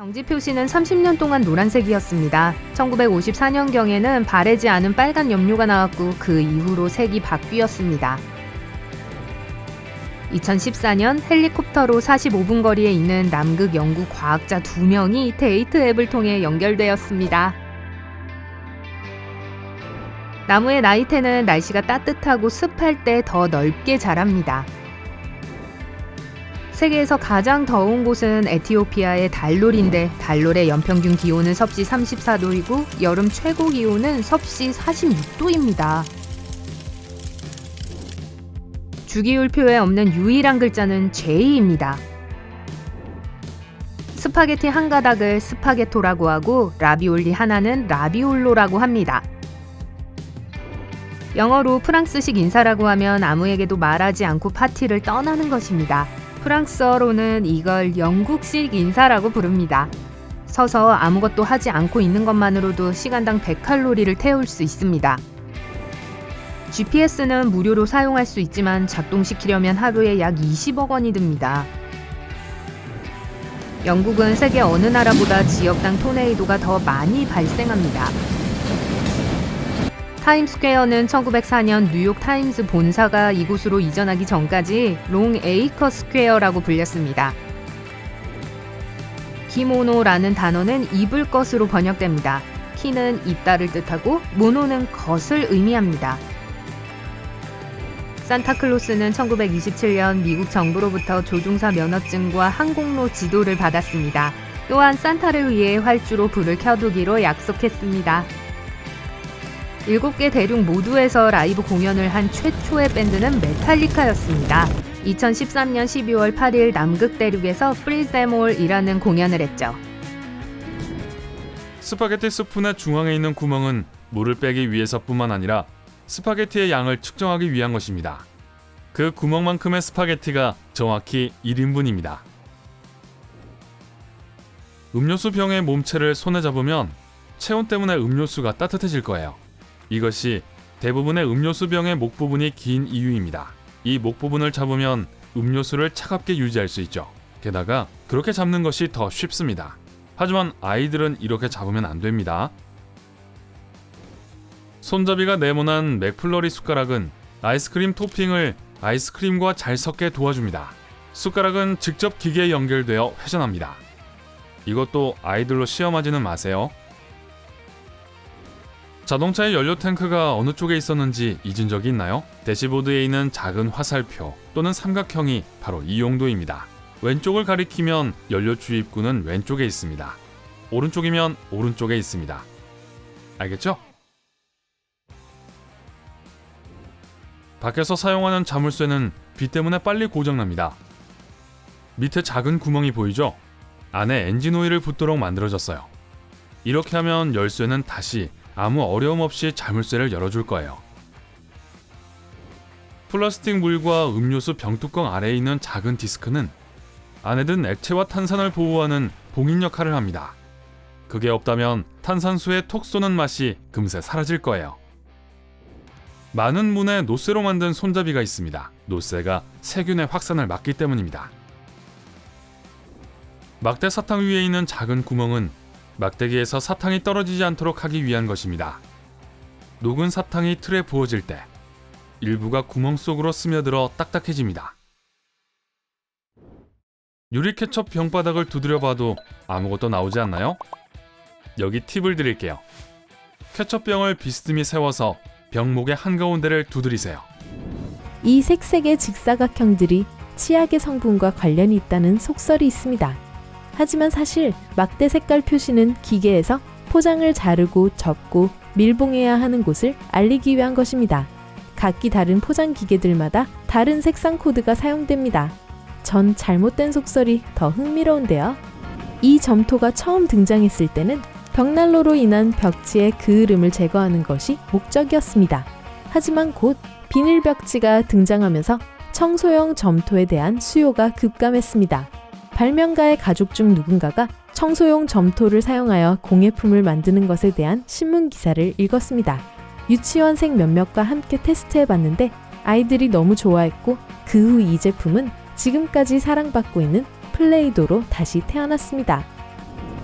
정지 표시는 30년 동안 노란색이었습니다. 1954년경에는 바래지 않은 빨간 염료가 나왔고 그 이후로 색이 바뀌었습니다. 2014년 헬리콥터로 45분 거리에 있는 남극 연구 과학자 2명이 데이트 앱을 통해 연결되었습니다. 나무의 나이테는 날씨가 따뜻하고 습할 때 더 넓게 자랍니다. 세계에서 가장 더운 곳은 에티오피아의 달롤인데 달롤의 연평균 기온은 섭씨 34도이고 여름 최고 기온은 섭씨 46도입니다. 주기율표에 없는 유일한 글자는 J입니다. 스파게티 한 가닥을 스파게토라고 하고 라비올리 하나는 라비올로라고 합니다. 영어로 프랑스식 인사라고 하면 아무에게도 말하지 않고 파티를 떠나는 것입니다. 프랑스어로는 이걸 영국식 인사라고 부릅니다. 서서 아무것도 하지 않고 있는 것만으로도 시간당 100칼로리를 태울 수 있습니다. GPS는 무료로 사용할 수 있지만 작동시키려면 하루에 약 20억 원이 듭니다. 영국은 세계 어느 나라보다 지역당 토네이도가 더 많이 발생합니다. 타임스퀘어는 1904년 뉴욕 타임스 본사가 이곳으로 이전하기 전까지 롱 에이커 스퀘어라고 불렸습니다. 키모노라는 단어는 입을 것으로 번역됩니다. 키는 입다를 뜻하고 모노는 것을 의미합니다. 산타클로스는 1927년 미국 정부로부터 조종사 면허증과 항공로 지도를 받았습니다. 또한 산타를 위해 활주로 불을 켜두기로 약속했습니다. 7개 대륙 모두에서 라이브 공연을 한 최초의 밴드는 메탈리카였습니다. 2013년 12월 8일 남극 대륙에서 프리ze몰이라는 공연을 했죠. 스파게티 스푼의 중앙에 있는 구멍은 물을 빼기 위해서뿐만 아니라 스파게티의 양을 측정하기 위한 것입니다. 그 구멍만큼의 스파게티가 정확히 1인분입니다. 음료수 병의 몸체를 손에 잡으면 체온 때문에 음료수가 따뜻해질 거예요. 이것이 대부분의 음료수 병의 목 부분이 긴 이유입니다. 이 목 부분을 잡으면 음료수를 차갑게 유지할 수 있죠. 게다가 그렇게 잡는 것이 더 쉽습니다. 하지만 아이들은 이렇게 잡으면 안 됩니다. 손잡이가 네모난 맥플러리 숟가락은 아이스크림 토핑을 아이스크림과 잘 섞게 도와줍니다. 숟가락은 직접 기계에 연결되어 회전합니다. 이것도 아이들로 시험하지는 마세요. 자동차의 연료 탱크가 어느 쪽에 있었는지 잊은 적이 있나요? 대시보드에 있는 작은 화살표 또는 삼각형이 바로 이 용도입니다. 왼쪽을 가리키면 연료 주입구는 왼쪽에 있습니다. 오른쪽이면 오른쪽에 있습니다. 알겠죠? 밖에서 사용하는 자물쇠는 비 때문에 빨리 고장납니다. 밑에 작은 구멍이 보이죠? 안에 엔진 오일을 붓도록 만들어졌어요. 이렇게 하면 열쇠는 다시 아무 어려움 없이 자물쇠를 열어줄 거예요. 플라스틱 물과 음료수 병뚜껑 아래에 있는 작은 디스크는 안에 든 액체와 탄산을 보호하는 봉인 역할을 합니다. 그게 없다면 탄산수에 톡 쏘는 맛이 금세 사라질 거예요. 많은 문에 노쇠로 만든 손잡이가 있습니다. 노쇠가 세균의 확산을 막기 때문입니다. 막대 사탕 위에 있는 작은 구멍은 막대기에서 사탕이 떨어지지 않도록 하기 위한 것입니다. 녹은 사탕이 틀에 부어질 때 일부가 구멍 속으로 스며들어 딱딱해집니다. 유리 케첩 병바닥을 두드려 봐도 아무것도 나오지 않나요? 여기 팁을 드릴게요. 케첩병을 비스듬히 세워서 병목의 한가운데를 두드리세요. 이 색색의 직사각형들이 치약의 성분과 관련이 있다는 속설이 있습니다. 하지만 사실 막대 색깔 표시는 기계에서 포장을 자르고 접고 밀봉해야 하는 곳을 알리기 위한 것입니다. 각기 다른 포장 기계들마다 다른 색상 코드가 사용됩니다. 전 잘못된 속설이 더 흥미로운데요. 이 점토가 처음 등장했을 때는 벽난로로 인한 벽지의 그을음을 제거하는 것이 목적이었습니다. 하지만 곧 비닐 벽지가 등장하면서 청소용 점토에 대한 수요가 급감했습니다. 발명가의 가족 중 누군가가 청소용 점토를 사용하여 공예품을 만드는 것에 대한 신문 기사를 읽었습니다. 유치원생 몇몇과 함께 테스트해봤는데 아이들이 너무 좋아했고 그 후 이 제품은 지금까지 사랑받고 있는 플레이도로 다시 태어났습니다.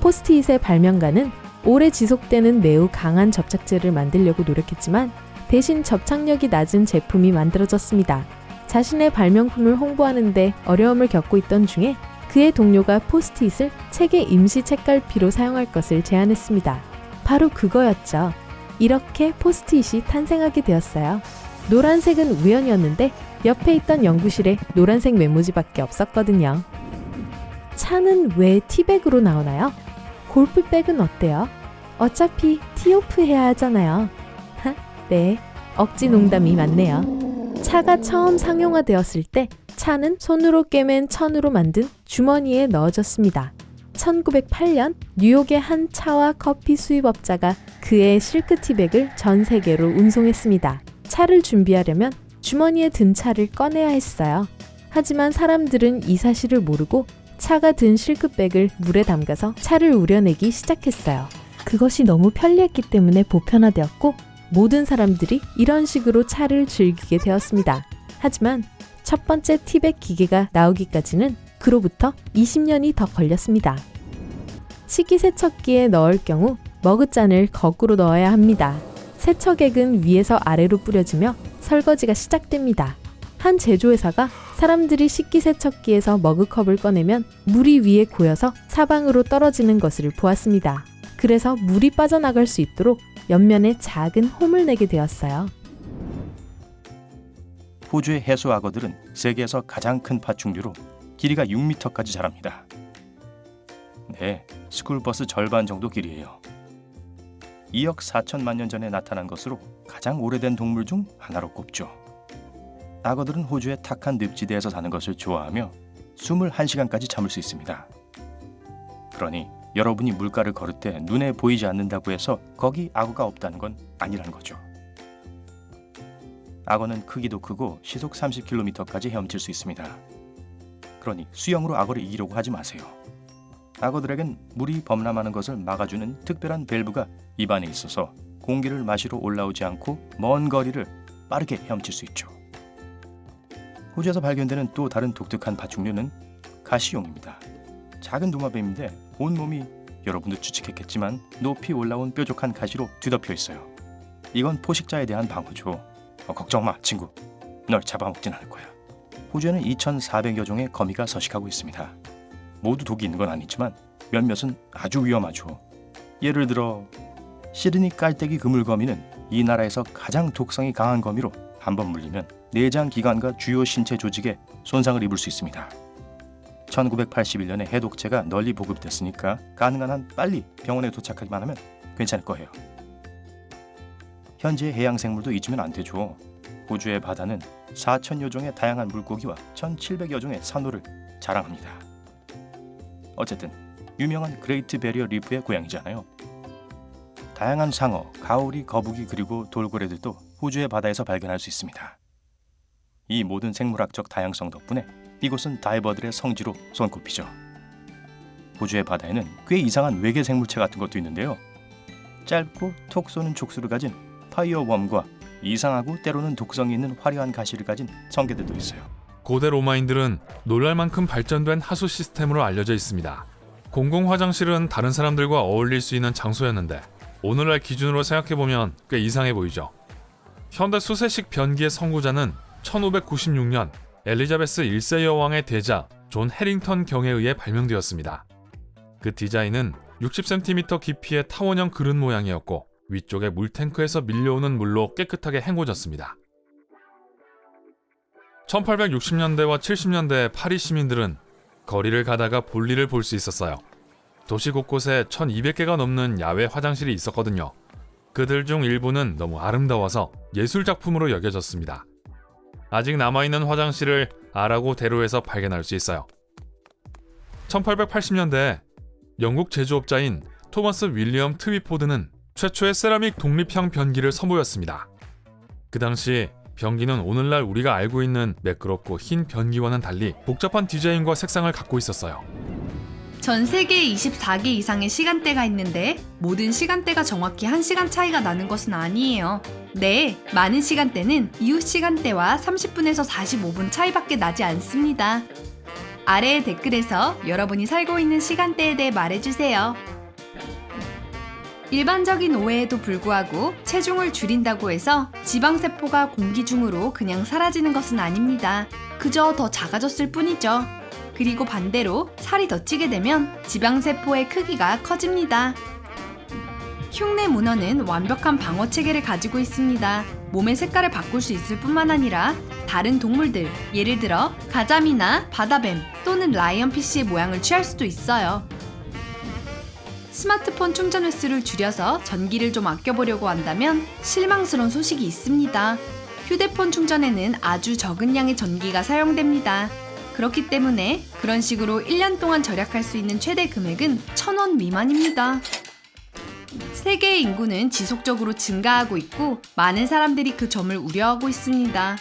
포스트잇의 발명가는 오래 지속되는 매우 강한 접착제를 만들려고 노력했지만 대신 접착력이 낮은 제품이 만들어졌습니다. 자신의 발명품을 홍보하는데 어려움을 겪고 있던 중에 그의 동료가 포스트잇을 책의 임시 책갈피로 사용할 것을 제안했습니다. 바로 그거였죠. 이렇게 포스트잇이 탄생하게 되었어요. 노란색은 우연이었는데 옆에 있던 연구실에 노란색 메모지밖에 없었거든요. 차는 왜 티백으로 나오나요? 골프백은 어때요? 어차피 티오프 해야 하잖아요. 네, 억지 농담이 맞네요. 차가 처음 상용화되었을 때 차는 손으로 꿰맨 천으로 만든 주머니에 넣어졌습니다. 1908년 뉴욕의 한 차와 커피 수입업자가 그의 실크티백을 전 세계로 운송했습니다. 차를 준비하려면 주머니에 든 차를 꺼내야 했어요. 하지만 사람들은 이 사실을 모르고 차가 든 실크백을 물에 담가서 차를 우려내기 시작했어요. 그것이 너무 편리했기 때문에 보편화되었고 모든 사람들이 이런 식으로 차를 즐기게 되었습니다. 하지만 첫 번째 티백 기계가 나오기까지는 그로부터 20년이 더 걸렸습니다. 식기세척기에 넣을 경우 머그잔을 거꾸로 넣어야 합니다. 세척액은 위에서 아래로 뿌려지며 설거지가 시작됩니다. 한 제조회사가 사람들이 식기세척기에서 머그컵을 꺼내면 물이 위에 고여서 사방으로 떨어지는 것을 보았습니다. 그래서 물이 빠져나갈 수 있도록 옆면에 작은 홈을 내게 되었어요. 호주의 해수 악어들은 세계에서 가장 큰 파충류로 길이가 6m까지 자랍니다. 네, 스쿨버스 절반 정도 길이에요. 2억 4천만 년 전에 나타난 것으로 가장 오래된 동물 중 하나로 꼽죠. 악어들은 호주의 탁한 늪지대에서 사는 것을 좋아하며 21시간까지 잠을 수 있습니다. 그러니 여러분이 물가를 걸을 때 눈에 보이지 않는다고 해서 거기 악어가 없다는 건 아니라는 거죠. 악어는 크기도 크고 시속 30km까지 헤엄칠 수 있습니다. 그러니 수영으로 악어를 이기려고 하지 마세요. 악어들에겐 물이 범람하는 것을 막아주는 특별한 밸브가 입안에 있어서 공기를 마시러 올라오지 않고 먼 거리를 빠르게 헤엄칠 수 있죠. 호주에서 발견되는 또 다른 독특한 파충류는 가시용입니다. 작은 도마뱀인데 온몸이 여러분도 추측했겠지만 높이 올라온 뾰족한 가시로 뒤덮여 있어요. 이건 포식자에 대한 방어죠. 걱정 마 친구, 널 잡아먹진 않을 거야. 호주에는 2,400여 종의 거미가 서식하고 있습니다. 모두 독이 있는 건 아니지만 몇몇은 아주 위험하죠. 예를 들어 시드니 깔때기 그물거미는 이 나라에서 가장 독성이 강한 거미로 한번 물리면 내장 기관과 주요 신체 조직에 손상을 입을 수 있습니다. 1981년에 해독제가 널리 보급됐으니까 가능한 한 빨리 병원에 도착하기만 하면 괜찮을 거예요. 현지의 해양생물도 잊으면 안 되죠. 호주의 바다는 4,000여 종의 다양한 물고기와 1,700여 종의 산호를 자랑합니다. 어쨌든 유명한 그레이트 베리어 리프의 고향이잖아요. 다양한 상어, 가오리, 거북이 그리고 돌고래들도 호주의 바다에서 발견할 수 있습니다. 이 모든 생물학적 다양성 덕분에 이곳은 다이버들의 성지로 손꼽히죠. 호주의 바다에는 꽤 이상한 외계 생물체 같은 것도 있는데요. 짧고 톡 쏘는 촉수를 가진 파이어웜과 이상하고 때로는 독성이 있는 화려한 가시를 가진 성게들도 있어요. 고대 로마인들은 놀랄 만큼 발전된 하수 시스템으로 알려져 있습니다. 공공 화장실은 다른 사람들과 어울릴 수 있는 장소였는데 오늘날 기준으로 생각해보면 꽤 이상해 보이죠. 현대 수세식 변기의 선구자는 1596년 엘리자베스 1세 여왕의 대자 존 해링턴 경에 의해 발명되었습니다. 그 디자인은 60cm 깊이의 타원형 그릇 모양이었고 위쪽에 물탱크에서 밀려오는 물로 깨끗하게 헹궈졌습니다. 1860년대와 70년대 파리 시민들은 거리를 가다가 볼일을 볼 수 있었어요. 도시 곳곳에 1200개가 넘는 야외 화장실이 있었거든요. 그들 중 일부는 너무 아름다워서 예술작품으로 여겨졌습니다. 아직 남아있는 화장실을 아라고 대로에서 발견할 수 있어요. 1880년대 영국 제조업자인 토마스 윌리엄 트위포드는 최초의 세라믹 독립형 변기를 선보였습니다. 그 당시 변기는 오늘날 우리가 알고 있는 매끄럽고 흰 변기와는 달리 복잡한 디자인과 색상을 갖고 있었어요. 전 세계에 24개 이상의 시간대가 있는데 모든 시간대가 정확히 1시간 차이가 나는 것은 아니에요. 네, 많은 시간대는 이웃 시간대와 30분에서 45분 차이밖에 나지 않습니다. 아래의 댓글에서 여러분이 살고 있는 시간대에 대해 말해주세요. 일반적인 오해에도 불구하고 체중을 줄인다고 해서 지방세포가 공기 중으로 그냥 사라지는 것은 아닙니다. 그저 더 작아졌을 뿐이죠. 그리고 반대로 살이 더 찌게 되면 지방세포의 크기가 커집니다. 흉내 문어는 완벽한 방어 체계를 가지고 있습니다. 몸의 색깔을 바꿀 수 있을 뿐만 아니라 다른 동물들, 예를 들어 가자미나 바다뱀 또는 라이언피쉬의 모양을 취할 수도 있어요. 스마트폰 충전 횟수를 줄여서 전기를 좀 아껴보려고 한다면 실망스러운 소식이 있습니다. 휴대폰 충전에는 아주 적은 양의 전기가 사용됩니다. 그렇기 때문에 그런 식으로 1년 동안 절약할 수 있는 최대 금액은 1,000원 미만입니다. 세계의 인구는 지속적으로 증가하고 있고 많은 사람들이 그 점을 우려하고 있습니다.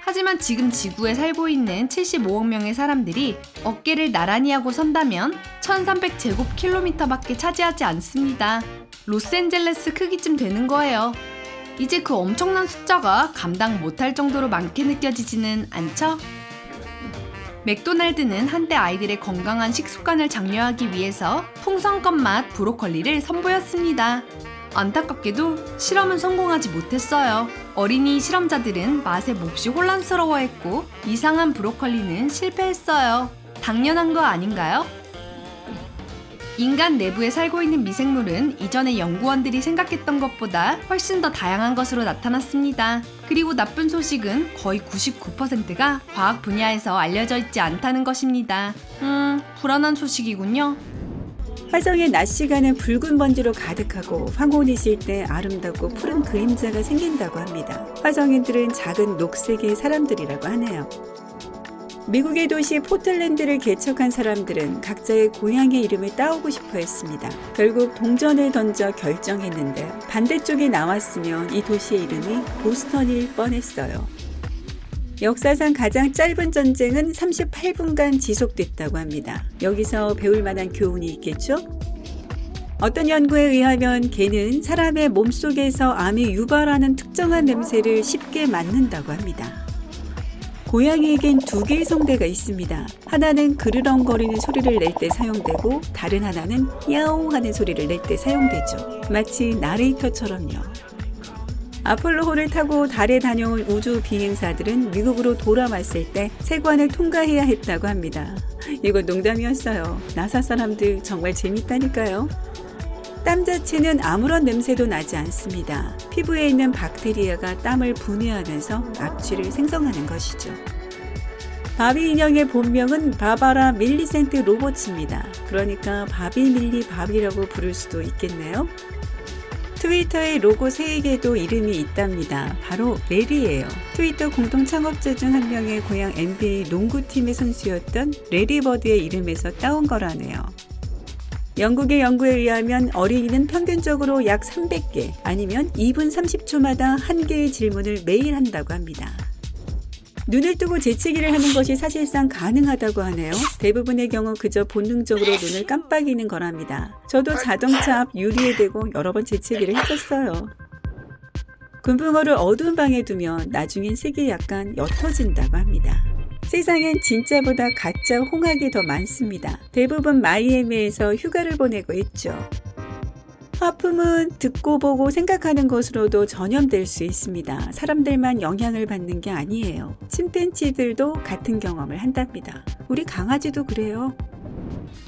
하지만 지금 지구에 살고 있는 75억 명의 사람들이 어깨를 나란히 하고 선다면 1300제곱킬로미터밖에 차지하지 않습니다. 로스앤젤레스 크기쯤 되는 거예요. 이제 그 엄청난 숫자가 감당 못할 정도로 많게 느껴지지는 않죠? 맥도날드는 한때 아이들의 건강한 식습관을 장려하기 위해서 풍선껌 맛 브로콜리를 선보였습니다. 안타깝게도 실험은 성공하지 못했어요. 어린이 실험자들은 맛에 몹시 혼란스러워했고 이상한 브로콜리는 실패했어요. 당연한 거 아닌가요? 인간 내부에 살고 있는 미생물은 이전에 연구원들이 생각했던 것보다 훨씬 더 다양한 것으로 나타났습니다. 그리고 나쁜 소식은 거의 99%가 과학 분야에서 알려져 있지 않다는 것입니다. 불안한 소식이군요. 화성의 낮 시간은 붉은 먼지로 가득하고 황혼이 질 때 아름답고 푸른 그림자가 생긴다고 합니다. 화성인들은 작은 녹색의 사람들이라고 하네요. 미국의 도시 포틀랜드를 개척한 사람들은 각자의 고향의 이름을 따오고 싶어 했습니다. 결국 동전을 던져 결정했는데 반대쪽이 나왔으면 이 도시의 이름이 보스턴일 뻔했어요. 역사상 가장 짧은 전쟁은 38분간 지속됐다고 합니다. 여기서 배울 만한 교훈이 있겠죠? 어떤 연구에 의하면 개는 사람의 몸속에서 암이 유발하는 특정한 냄새를 쉽게 맡는다고 합니다. 고양이에겐 두 개의 성대가 있습니다. 하나는 그르렁거리는 소리를 낼 때 사용되고 다른 하나는 야옹 하는 소리를 낼 때 사용되죠. 마치 나레이터처럼요. 아폴로호를 타고 달에 다녀온 우주 비행사들은 미국으로 돌아왔을 때 세관을 통과해야 했다고 합니다. 이건 농담이었어요. 나사 사람들 정말 재밌다니까요. 땀 자체는 아무런 냄새도 나지 않습니다. 피부에 있는 박테리아가 땀을 분해하면서 악취를 생성하는 것이죠. 바비 인형의 본명은 바바라 밀리센트 로버츠입니다. 그러니까 바비 밀리 바비라고 부를 수도 있겠네요. 트위터의 로고 3개에도 이름이 있답니다. 바로 레리예요. 트위터 공동 창업자 중 한 명의 고향 NBA 농구팀의 선수였던 레리 버드의 이름에서 따온 거라네요. 영국의 연구에 의하면 어린이는 평균적으로 약 300개 아니면 2분 30초마다 1개의 질문을 매일 한다고 합니다. 눈을 뜨고 재채기를 하는 것이 사실상 가능하다고 하네요. 대부분의 경우 그저 본능적으로 눈을 깜빡이는 거랍니다. 저도 자동차 앞 유리에 대고 여러 번 재채기를 했었어요. 금붕어를 어두운 방에 두면 나중엔 색이 약간 옅어진다고 합니다. 세상엔 진짜보다 가짜 홍학이 더 많습니다. 대부분 마이애미에서 휴가를 보내고 있죠. 화품은 듣고 보고 생각하는 것으로도 전염될 수 있습니다. 사람들만 영향을 받는 게 아니에요. 침팬지들도 같은 경험을 한답니다. 우리 강아지도 그래요.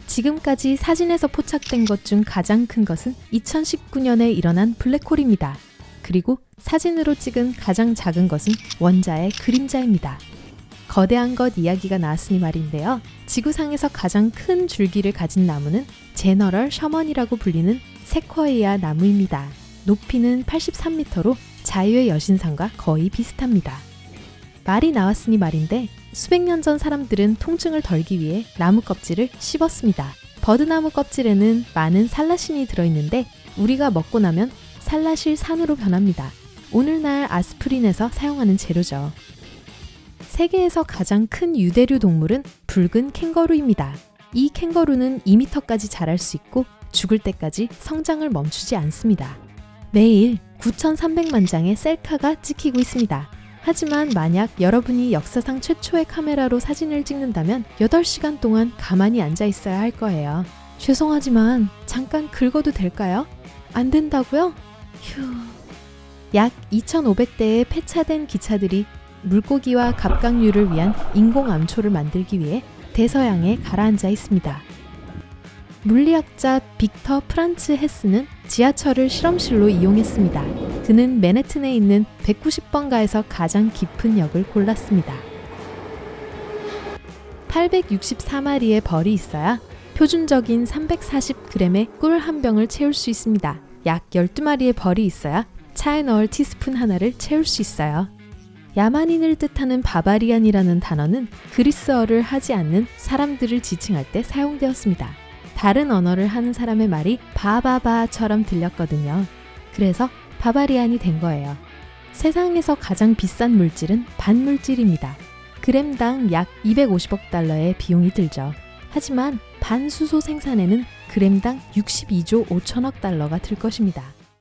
지금까지 사진에서 포착된 것 중 가장 큰 것은 2019년에 일어난 블랙홀입니다. 그리고 사진으로 찍은 가장 작은 것은 원자의 그림자입니다. 거대한 것 이야기가 나왔으니 말인데요. 지구상에서 가장 큰 줄기를 가진 나무는 제너럴 셔먼이라고 불리는 세쿼이아 나무입니다. 높이는 83m로 자유의 여신상과 거의 비슷합니다. 말이 나왔으니 말인데 수백 년 전 사람들은 통증을 덜기 위해 나무 껍질을 씹었습니다. 버드나무 껍질에는 많은 살라신이 들어있는데 우리가 먹고 나면 살라실산으로 변합니다. 오늘날 아스프린에서 사용하는 재료죠. 세계에서 가장 큰 유대류 동물은 붉은 캥거루입니다. 이 캥거루는 2m까지 자랄 수 있고 죽을 때까지 성장을 멈추지 않습니다. 매일 9,300만 장의 셀카가 찍히고 있습니다. 하지만 만약 여러분이 역사상 최초의 카메라로 사진을 찍는다면 8시간 동안 가만히 앉아 있어야 할 거예요. 죄송하지만 잠깐 긁어도 될까요? 안 된다고요? 휴. 약 2,500대의 폐차된 기차들이 물고기와 갑각류를 위한 인공 암초를 만들기 위해 대서양에 가라앉아 있습니다. 물리학자 빅터 프란츠 헤스는 지하철을 실험실로 이용했습니다. 그는 맨해튼에 있는 190번가에서 가장 깊은 역을 골랐습니다. 864마리의 벌이 있어야 표준적인 340g의 꿀 한 병을 채울 수 있습니다. 약 12마리의 벌이 있어야 차에 넣을 티스푼 하나를 채울 수 있어요. 야만인을 뜻하는 바바리안이라는 단어는 그리스어를 하지 않는 사람들을 지칭할 때 사용되었습니다. 다른 언어를 하는 사람의 말이 바바바처럼 들렸거든요. 그래서 바바리안이 된 거예요. 세상에서 가장 비싼 물질은 반물질입니다. 그램당 약 250억 달러의 비용이 들죠. 하지만 반수소 생산에는 그램당 62조 5천억 달러가 들 것입니다.